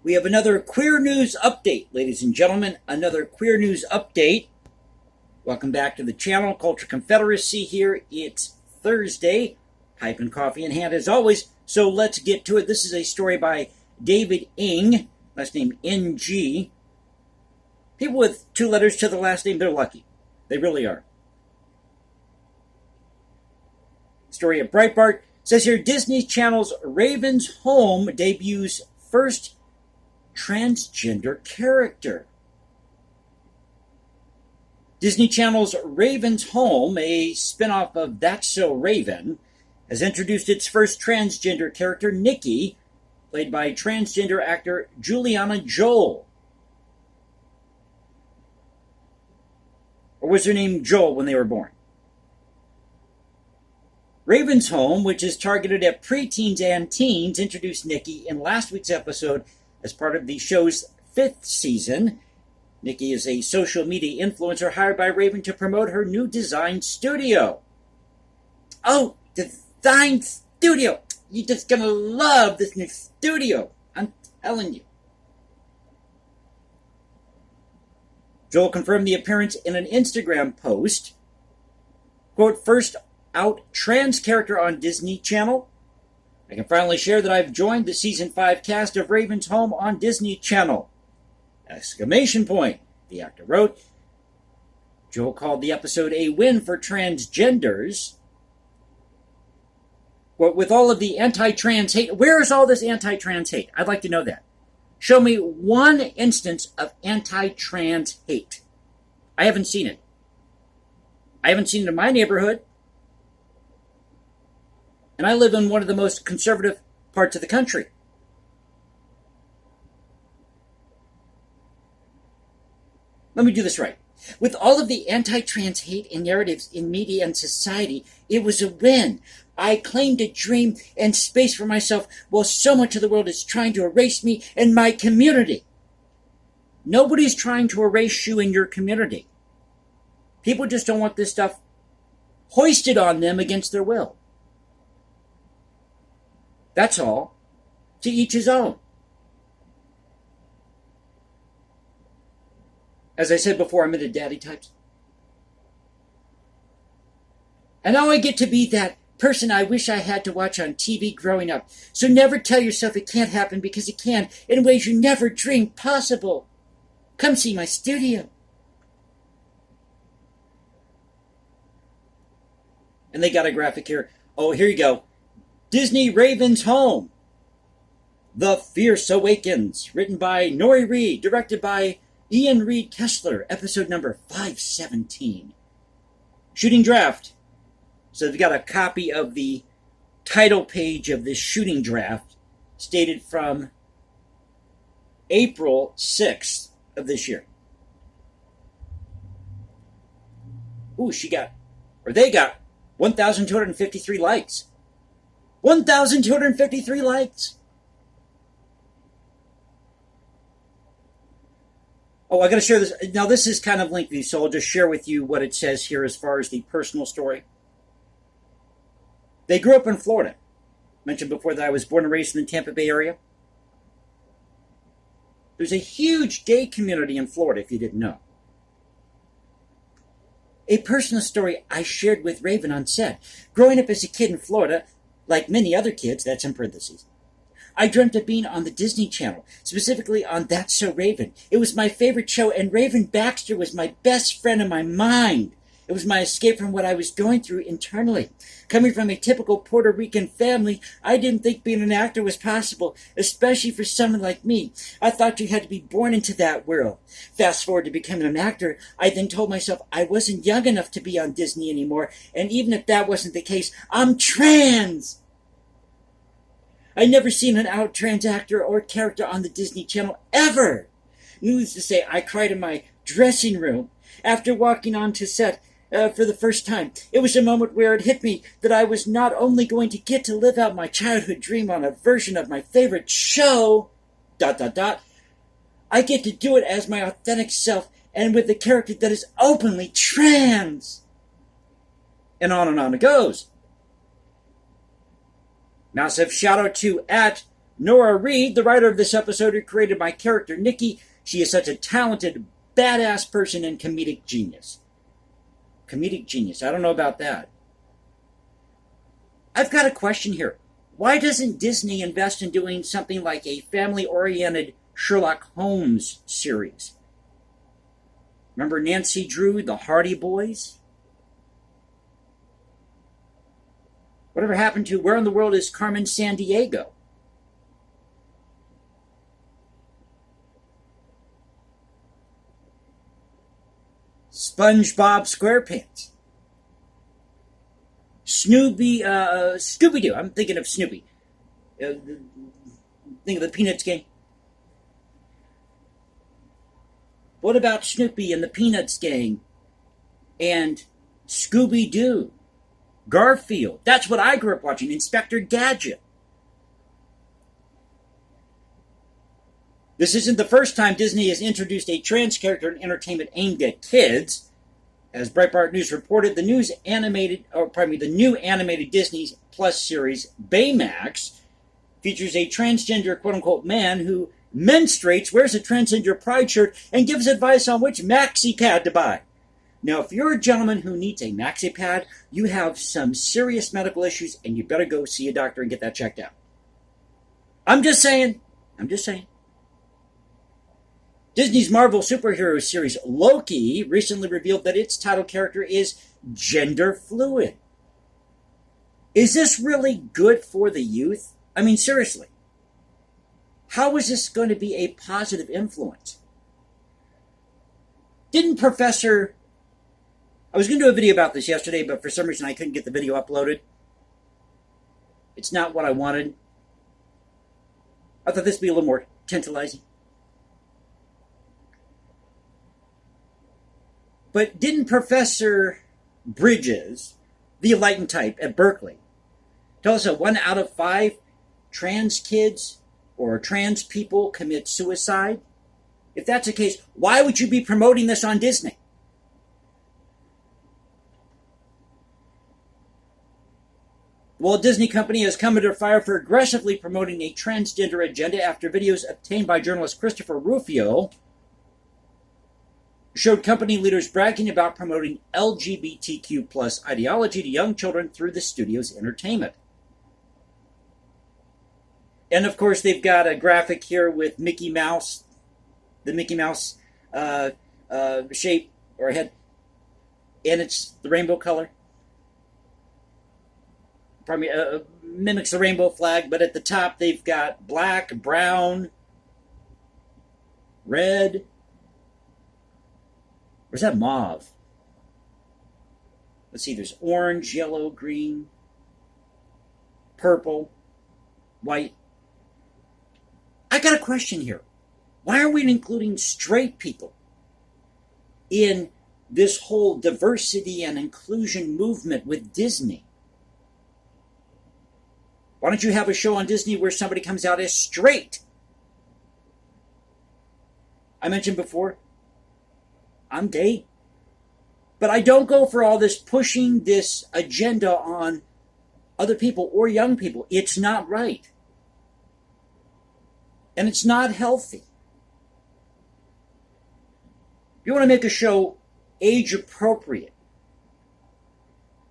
We have another queer news update, ladies and gentlemen. Another queer news update. Welcome back to the channel, Culture Confederacy here. It's Thursday. Pipe and coffee in hand as always. So let's get to it. This is a story by David Ng, last name NG. People with two letters to the last name, they're lucky. They really are. Story of Breitbart says here, Disney Channel's Raven's Home debuts first transgender character. Disney Channel's Raven's Home, a spinoff of That's So Raven, has introduced its first transgender character, Nikki, played by transgender actor Juliana Joel. Or was her name Joel when they were born? Raven's Home, which is targeted at preteens and teens, introduced Nikki in last week's episode as part of the show's 5th season. Nikki is a social media influencer hired by Raven to promote her new design studio. Oh, design studio! You're just gonna love this new studio. I'm telling you. Joel confirmed the appearance in an Instagram post. Quote, first out trans character on Disney Channel. I can finally share that I've joined the Season 5 cast of Raven's Home on Disney Channel. Exclamation point, the actor wrote. Joel called the episode a win for transgenders. Well, with all of the anti-trans hate, where is all this anti-trans hate? I'd like to know that. Show me one instance of anti-trans hate. I haven't seen it. I haven't seen it in my neighborhood. And I live in one of the most conservative parts of the country. Let me do this right. With all of the anti-trans hate and narratives in media and society, it was a win. I claimed a dream and space for myself while so much of the world is trying to erase me and my community. Nobody's trying to erase you and your community. People just don't want this stuff hoisted on them against their will. That's all. To each his own. As I said before, I'm into daddy types. And now I get to be that person I wish I had to watch on TV growing up. So never tell yourself it can't happen, because it can in ways you never dreamed possible. Come see my studio. And they got a graphic here. Oh, here you go. Disney Raven's Home. The Fierce Awakens. Written by Nori Reed. Directed by Ian Reed Kessler. Episode number 517. Shooting draft. So they've got a copy of the title page of this shooting draft, stated from April 6th of this year. Ooh, they got 1,253 likes. 1,253 likes. Oh, I got to share this. Now, this is kind of lengthy, so I'll just share with you what it says here as far as the personal story. They grew up in Florida. Mentioned before that I was born and raised in the Tampa Bay area. There's a huge gay community in Florida, if you didn't know. A personal story I shared with Raven on set. Growing up as a kid in Florida, like many other kids, that's in parentheses, I dreamt of being on the Disney Channel, specifically on That's So Raven. It was my favorite show, and Raven Baxter was my best friend in my mind. It was my escape from what I was going through internally. Coming from a typical Puerto Rican family, I didn't think being an actor was possible, especially for someone like me. I thought you had to be born into that world. Fast forward to becoming an actor, I then told myself I wasn't young enough to be on Disney anymore, and even if that wasn't the case, I'm trans! I'd never seen an out trans actor or character on the Disney Channel, ever! Needless to say, I cried in my dressing room after walking onto set for the first time. It was a moment where it hit me that I was not only going to get to live out my childhood dream on a version of my favorite show, ... I get to do it as my authentic self and with a character that is openly trans. And on it goes. Massive shout out to Nora Reed, the writer of this episode who created my character, Nikki, she is such a talented, badass person and comedic genius. Comedic genius. I don't know about that. I've got a question here. Why doesn't Disney invest in doing something like a family-oriented Sherlock Holmes series? Remember Nancy Drew, the Hardy Boys? Whatever happened to Where in the World is Carmen Sandiego? SpongeBob SquarePants. Scooby-Doo. I'm thinking of Snoopy. Think of the Peanuts gang. What about Snoopy and the Peanuts gang? And Scooby-Doo? Garfield. That's what I grew up watching. Inspector Gadget. This isn't the first time Disney has introduced a trans character in entertainment aimed at kids. As Breitbart News reported, the new animated Disney Plus series, Baymax, features a transgender quote-unquote man who menstruates, wears a transgender pride shirt, and gives advice on which maxi pad to buy. Now, if you're a gentleman who needs a maxi pad, you have some serious medical issues, and you better go see a doctor and get that checked out. I'm just saying. Disney's Marvel superhero series Loki recently revealed that its title character is gender fluid. Is this really good for the youth? I mean, seriously. How is this going to be a positive influence? I was going to do a video about this yesterday, but for some reason I couldn't get the video uploaded. It's not what I wanted. I thought this would be a little more tantalizing. But didn't Professor Bridges, the enlightened type at Berkeley, tell us that 1 out of 5 trans kids or trans people commit suicide? If that's the case, why would you be promoting this on Disney? The Walt Disney Company has come under fire for aggressively promoting a transgender agenda after videos obtained by journalist Christopher Rufio showed company leaders bragging about promoting LGBTQ plus ideology to young children through the studio's entertainment. And of course, they've got a graphic here with Mickey Mouse, the Mickey Mouse shape or head, and it's the rainbow color. Probably mimics the rainbow flag, but at the top they've got black, brown, red. Where's that mauve? Let's see, there's orange, yellow, green, purple, white. I got a question here. Why are we including straight people in this whole diversity and inclusion movement with Disney? Why don't you have a show on Disney where somebody comes out as straight? I mentioned before, I'm gay. But I don't go for all this pushing this agenda on other people or young people. It's not right. And it's not healthy. If you want to make a show age appropriate,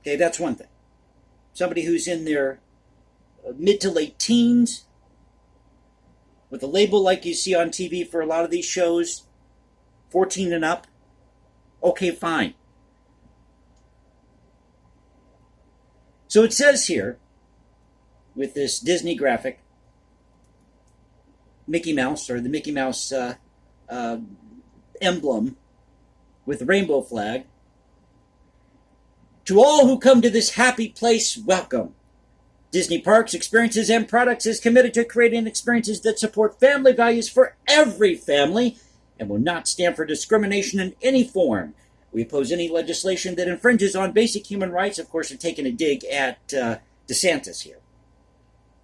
okay, that's one thing. Somebody who's in their mid to late teens, with a label like you see on TV for a lot of these shows, 14 and up, okay, fine. So it says here, with this Disney graphic, Mickey Mouse, or the Mickey Mouse emblem with the rainbow flag, to all who come to this happy place, welcome. Disney Parks, Experiences, and Products is committed to creating experiences that support family values for every family and will not stand for discrimination in any form. We oppose any legislation that infringes on basic human rights. Of course, we're taking a dig at DeSantis here.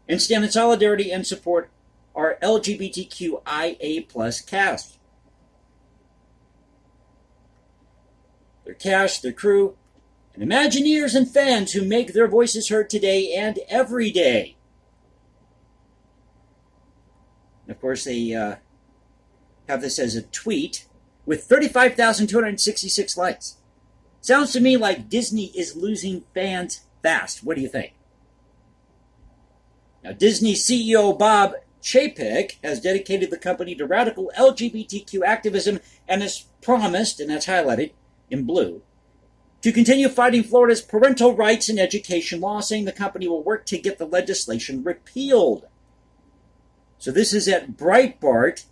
And stand in solidarity and support our LGBTQIA plus cast. Their cast, their crew, and Imagineers and fans who make their voices heard today and every day. Of course, they have this as a tweet with 35,266 likes. Sounds to me like Disney is losing fans fast. What do you think? Now, Disney CEO Bob Chapek has dedicated the company to radical LGBTQ activism and has promised, and that's highlighted in blue, to continue fighting Florida's parental rights and education law, saying the company will work to get the legislation repealed. So this is at Breitbart,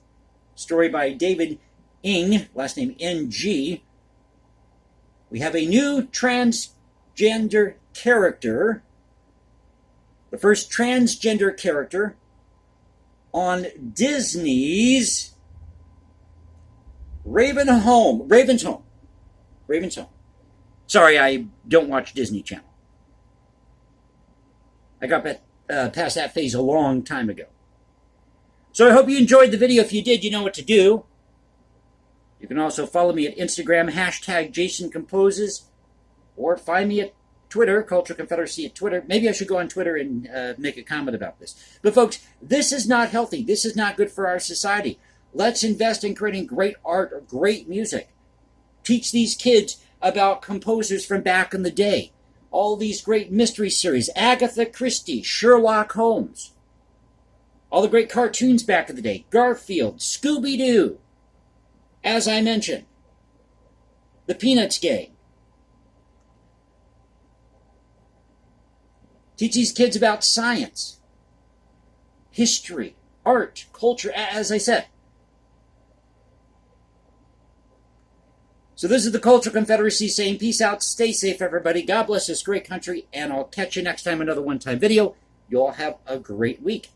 story by David Ng, last name Ng. We have a new transgender character, the first transgender character on Disney's Raven's Home. Sorry, I don't watch Disney Channel. I got past that phase a long time ago. So I hope you enjoyed the video. If you did, you know what to do. You can also follow me at Instagram, #JasonComposes, or find me at Twitter, Cultural Confederacy at Twitter. Maybe I should go on Twitter and make a comment about this. But folks, this is not healthy. This is not good for our society. Let's invest in creating great art or great music. Teach these kids about composers from back in the day. All these great mystery series, Agatha Christie, Sherlock Holmes. All the great cartoons back in the day, Garfield, Scooby-Doo. As I mentioned, the Peanuts Gang. Teach these kids about science, history, art, culture, as I said. So this is the Cultural Confederacy saying peace out, stay safe, everybody. God bless this great country, and I'll catch you next time, another one-time video. You all have a great week.